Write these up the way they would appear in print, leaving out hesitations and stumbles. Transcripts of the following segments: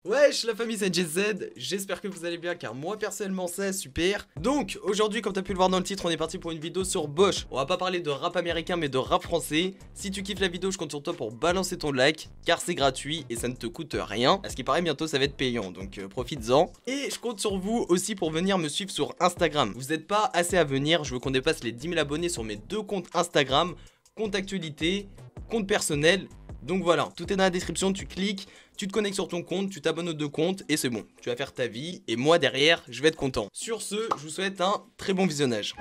Wesh la famille, c'est JZ, j'espère que vous allez bien car moi personnellement c'est super. Donc aujourd'hui, comme t'as pu le voir dans le titre, on est parti pour une vidéo sur Bosch. On va pas parler de rap américain mais de rap français. Si tu kiffes la vidéo, je compte sur toi pour balancer ton like car c'est gratuit et ça ne te coûte rien. À ce qui paraît, bientôt ça va être payant, donc profites-en. Et je compte sur vous aussi pour venir me suivre sur Instagram. Vous n'êtes pas assez à venir, je veux qu'on dépasse les 10 000 abonnés sur mes deux comptes Instagram, compte actualité, compte personnel. Donc voilà, tout est dans la description, tu cliques, tu te connectes sur ton compte, tu t'abonnes aux deux comptes et c'est bon. Tu vas faire ta vie et moi derrière, je vais être content. Sur ce, je vous souhaite un très bon visionnage.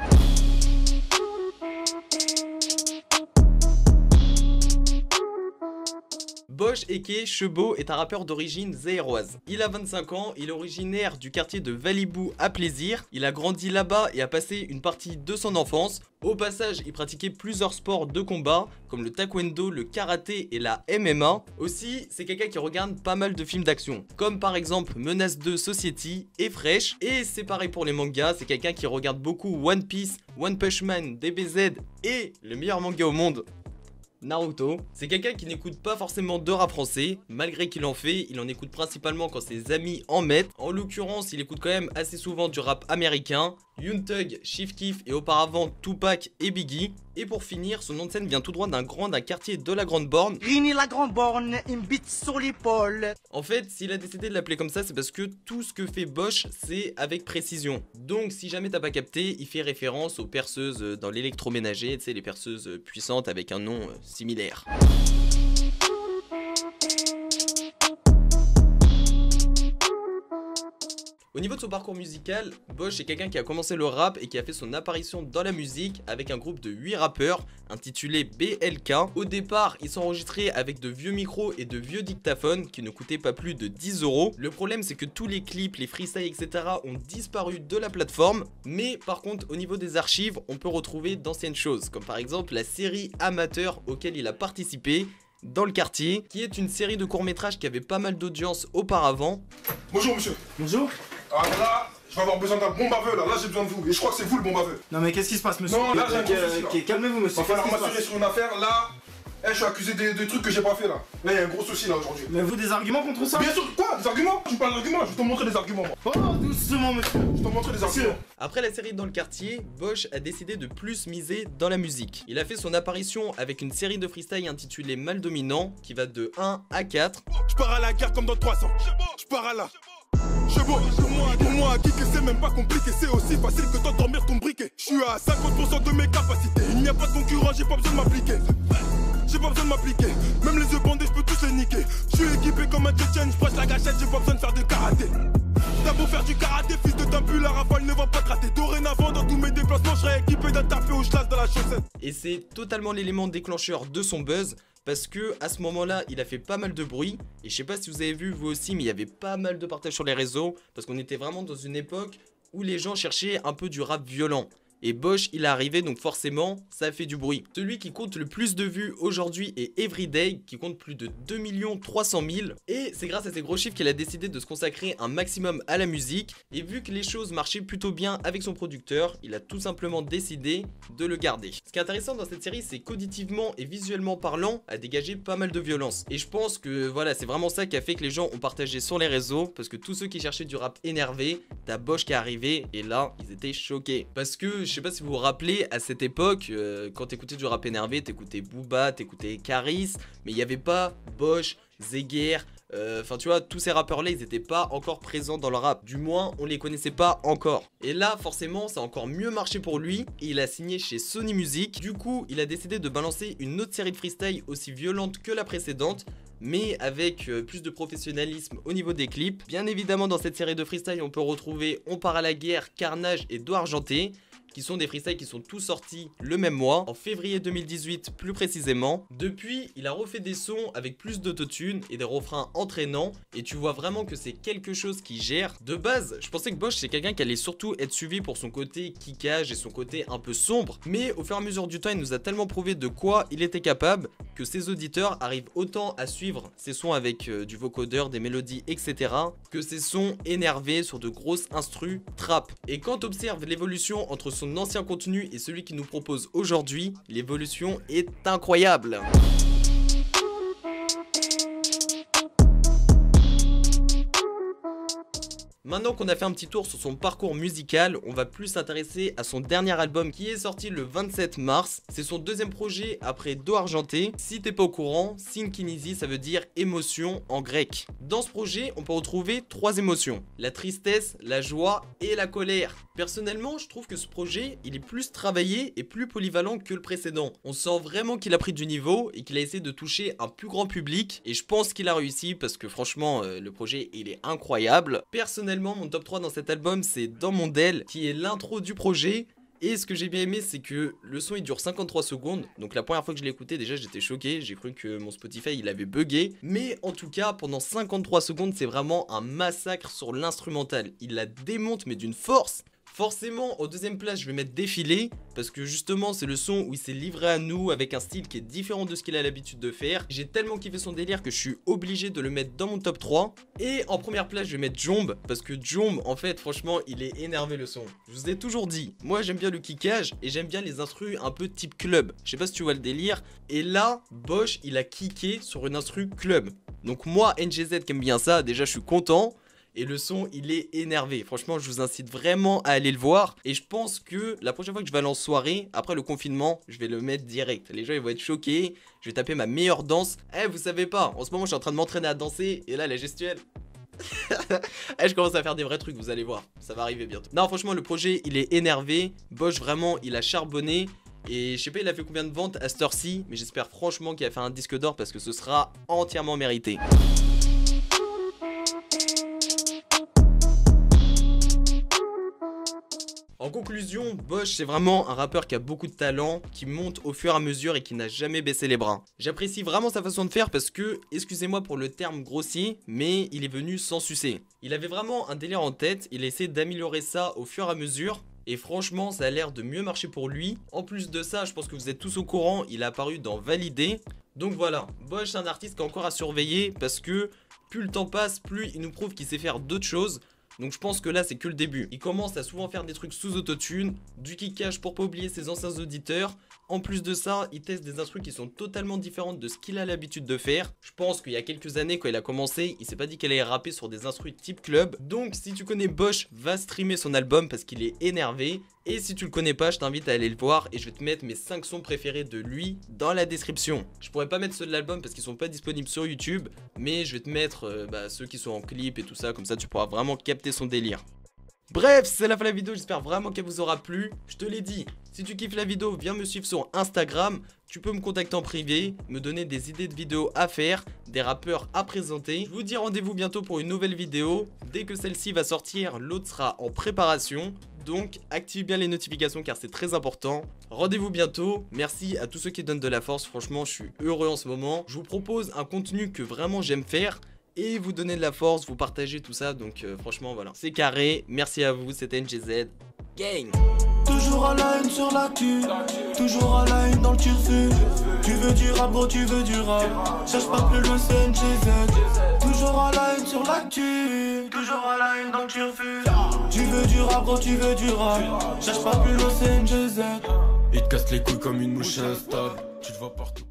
Bosch aka Chebo est un rappeur d'origine zaïroise. Il a 25 ans, il est originaire du quartier de Valibou à Plaisir. Il a grandi là-bas et a passé une partie de son enfance. Au passage, il pratiquait plusieurs sports de combat comme le taekwondo, le karaté et la MMA. Aussi, c'est quelqu'un qui regarde pas mal de films d'action, comme par exemple Menace 2, Society et Fresh. Et c'est pareil pour les mangas, c'est quelqu'un qui regarde beaucoup One Piece, One Punch Man, DBZ et le meilleur manga au monde, Naruto. C'est quelqu'un qui n'écoute pas forcément de rap français, malgré qu'il en fait, il en écoute principalement quand ses amis en mettent. En l'occurrence, il écoute quand même assez souvent du rap américain, Young Thug, Chief Keef et auparavant Tupac et Biggie. Et pour finir, son nom de scène vient tout droit d'un quartier de la Grande Borne. Rini la Grande Borne, une bite sur l'épaule. En fait, s'il a décidé de l'appeler comme ça, c'est parce que tout ce que fait Bosch, c'est avec précision. Donc si jamais t'as pas capté, il fait référence aux perceuses dans l'électroménager, tu sais, les perceuses puissantes avec un nom similaire. Au niveau de son parcours musical, Bosch est quelqu'un qui a commencé le rap et qui a fait son apparition dans la musique avec un groupe de 8 rappeurs intitulé BLK. Au départ, il s'enregistrait avec de vieux micros et de vieux dictaphones qui ne coûtaient pas plus de 10 €. Le problème, c'est que tous les clips, les freestyles, etc. ont disparu de la plateforme. Mais par contre, au niveau des archives, on peut retrouver d'anciennes choses, comme par exemple la série Amateur auquel il a participé dans le quartier, qui est une série de courts-métrages qui avait pas mal d'audience auparavant. Bonjour monsieur. Bonjour. Ah là, je vais avoir besoin d'un bon baveux là, j'ai besoin de vous. Et je crois que c'est vous le bon baveux. Non mais qu'est-ce qui se passe monsieur? Non, là j'ai un gros souci là. Ok, calmez-vous monsieur. Il va falloir m'assurer sur une affaire là. Eh, je suis accusé de trucs que j'ai pas fait là. Là, il y a un gros souci là aujourd'hui. Mais vous des arguments contre ça? Bien sûr, quoi? Des arguments? Je parle d'arguments, je vais te montrer des arguments moi. Oh doucement monsieur. Je vais te montrer des arguments. Après la série dans le quartier, Bosch a décidé de plus miser dans la musique. Il a fait son apparition avec une série de freestyle intitulée Mal Dominant qui va de 1 à 4. Je pars à la guerre comme dans 300. Je pars à la... Chebo, pour moi, kicker c'est même pas compliqué, c'est aussi facile que t'endormir ton briquet. Je suis à 50% de mes capacités, il n'y a pas de concurrent, j'ai pas besoin de m'appliquer. J'ai pas besoin de m'appliquer, même les yeux bandés, je peux tous les niquer. Je suis équipé comme un Tchétchène, je prêche la gâchette, j'ai pas besoin de faire de karaté. T'as beau faire du karaté, fils de d'un la rafale ne va pas te rater. Dorénavant, dans tous mes déplacements, je serai équipé d'un tapé ou je lasse dans la chaussette. Et c'est totalement l'élément déclencheur de son buzz. Parce que à ce moment-là, il a fait pas mal de bruit. Et je sais pas si vous avez vu vous aussi, mais il y avait pas mal de partage sur les réseaux. Parce qu'on était vraiment dans une époque où les gens cherchaient un peu du rap violent. Et Bosch, il est arrivé, donc forcément, ça fait du bruit. Celui qui compte le plus de vues aujourd'hui est Everyday, qui compte plus de 2 300 000. Et c'est grâce à ces gros chiffres qu'il a décidé de se consacrer un maximum à la musique. Et vu que les choses marchaient plutôt bien avec son producteur, il a tout simplement décidé de le garder. Ce qui est intéressant dans cette série, c'est qu'auditivement et visuellement parlant, a dégagé pas mal de violence. Et je pense que voilà, c'est vraiment ça qui a fait que les gens ont partagé sur les réseaux. Parce que tous ceux qui cherchaient du rap énervé, t'as Bosch qui est arrivé et là, ils étaient choqués. Parce que je sais pas si vous vous rappelez, à cette époque, quand t'écoutais du rap énervé, t'écoutais Booba, t'écoutais Caris, mais il n'y avait pas Bosch, Zeguer, enfin tu vois, tous ces rappeurs là, ils étaient pas encore présents dans le rap. Du moins, on les connaissait pas encore. Et là, forcément, ça a encore mieux marché pour lui. Et il a signé chez Sony Music. Du coup, il a décidé de balancer une autre série de freestyle aussi violente que la précédente, mais avec plus de professionnalisme au niveau des clips. Bien évidemment, dans cette série de freestyle, on peut retrouver On part à la guerre, Carnage et Dos Argenté, qui sont des freestyles qui sont tous sortis le même mois, en février 2018 plus précisément. Depuis, il a refait des sons avec plus d'autotune et des refrains entraînants, et tu vois vraiment que c'est quelque chose qui gère. De base, je pensais que Bosch c'est quelqu'un qui allait surtout être suivi pour son côté kickage et son côté un peu sombre, mais au fur et à mesure du temps, il nous a tellement prouvé de quoi il était capable que ses auditeurs arrivent autant à suivre ses sons avec du vocodeur, des mélodies, etc., que ses sons énervés sur de grosses instrus trap. Et quand tu observes l'évolution entre son ancien contenu et celui qu'il nous propose aujourd'hui, l'évolution est incroyable. Maintenant qu'on a fait un petit tour sur son parcours musical, on va plus s'intéresser à son dernier album qui est sorti le 27 mars. C'est son deuxième projet après Do Argenté. Si t'es pas au courant, Synkinisi ça veut dire émotion en grec. Dans ce projet, on peut retrouver 3 émotions, la tristesse, la joie et la colère. Personnellement, je trouve que ce projet, il est plus travaillé et plus polyvalent que le précédent. On sent vraiment qu'il a pris du niveau et qu'il a essayé de toucher un plus grand public et je pense qu'il a réussi parce que franchement, le projet, il est incroyable. Personnellement, mon top 3 dans cet album, c'est Dans mon Del, qui est l'intro du projet. Et ce que j'ai bien aimé, c'est que le son il dure 53 secondes. Donc la première fois que je l'ai écouté, déjà j'étais choqué. J'ai cru que mon Spotify il avait bugué. Mais en tout cas, pendant 53 secondes, c'est vraiment un massacre sur l'instrumental. Il la démonte, mais d'une force. Forcément, en deuxième place, je vais mettre Défilé, parce que justement, c'est le son où il s'est livré à nous avec un style qui est différent de ce qu'il a l'habitude de faire. J'ai tellement kiffé son délire que je suis obligé de le mettre dans mon top 3. Et en première place, je vais mettre Jomb, parce que Jomb, en fait, franchement, il est énervé le son. Je vous ai toujours dit, moi j'aime bien le kickage et j'aime bien les instrus un peu type club. Je sais pas si tu vois le délire. Et là, Bosch, il a kické sur une instru club. Donc moi, NGZ qui aime bien ça, déjà je suis content. Et le son, il est énervé. Franchement, je vous incite vraiment à aller le voir. Et je pense que la prochaine fois que je vais aller en soirée, après le confinement, je vais le mettre direct. Les gens, ils vont être choqués. Je vais taper ma meilleure danse. Eh, vous savez pas, en ce moment, je suis en train de m'entraîner à danser. Et là, la gestuelle... je commence à faire des vrais trucs, vous allez voir. Ça va arriver bientôt. Non, franchement, le projet, il est énervé. Bosch, vraiment, il a charbonné. Et je sais pas, il a fait combien de ventes à cette heure-ci. Mais j'espère franchement qu'il a fait un disque d'or parce que ce sera entièrement mérité. En conclusion, Bosch c'est vraiment un rappeur qui a beaucoup de talent, qui monte au fur et à mesure et qui n'a jamais baissé les bras. J'apprécie vraiment sa façon de faire parce que, excusez-moi pour le terme grossier, mais il est venu sans sucer. Il avait vraiment un délire en tête, il a essayé d'améliorer ça au fur et à mesure. Et franchement, ça a l'air de mieux marcher pour lui. En plus de ça, je pense que vous êtes tous au courant, il est apparu dans Validé. Donc voilà, Bosch c'est un artiste qui est encore à surveiller parce que plus le temps passe, plus il nous prouve qu'il sait faire d'autres choses. Donc je pense que là c'est que le début. Il commence à souvent faire des trucs sous autotune, du kickage pour pas oublier ses anciens auditeurs. En plus de ça, il teste des instrus qui sont totalement différentes de ce qu'il a l'habitude de faire. Je pense qu'il y a quelques années quand il a commencé, il s'est pas dit qu'il allait rapper sur des instrus type club. Donc si tu connais Bosch, va streamer son album parce qu'il est énervé. Et si tu le connais pas, je t'invite à aller le voir et je vais te mettre mes 5 sons préférés de lui dans la description. Je pourrais pas mettre ceux de l'album parce qu'ils sont pas disponibles sur YouTube, mais je vais te mettre ceux qui sont en clip et tout ça, comme ça tu pourras vraiment capter son délire. Bref, c'est la fin de la vidéo, j'espère vraiment qu'elle vous aura plu. Je te l'ai dit, si tu kiffes la vidéo, viens me suivre sur Instagram. Tu peux me contacter en privé, me donner des idées de vidéos à faire, des rappeurs à présenter. Je vous dis rendez-vous bientôt pour une nouvelle vidéo. Dès que celle-ci va sortir, l'autre sera en préparation. Donc active bien les notifications car c'est très important. Rendez-vous bientôt. Merci à tous ceux qui donnent de la force. Franchement, je suis heureux en ce moment. Je vous propose un contenu que vraiment j'aime faire. Et vous donner de la force, vous partagez tout ça. Donc franchement voilà, c'est carré. Merci à vous, c'était NGZ. Gang. Toujours à la une sur l'actu, toujours à la une dans le turfu. Tu veux du rap bro, tu veux du rap. Cherche pas plus le CNGZ. Toujours à la une sur l'actu, toujours à la une dans le turfu. Tu veux du rap bro, tu veux du rap. Cherche pas plus le CNGZ. Il te casse les couilles comme une mouche instable. Tu te vois partout.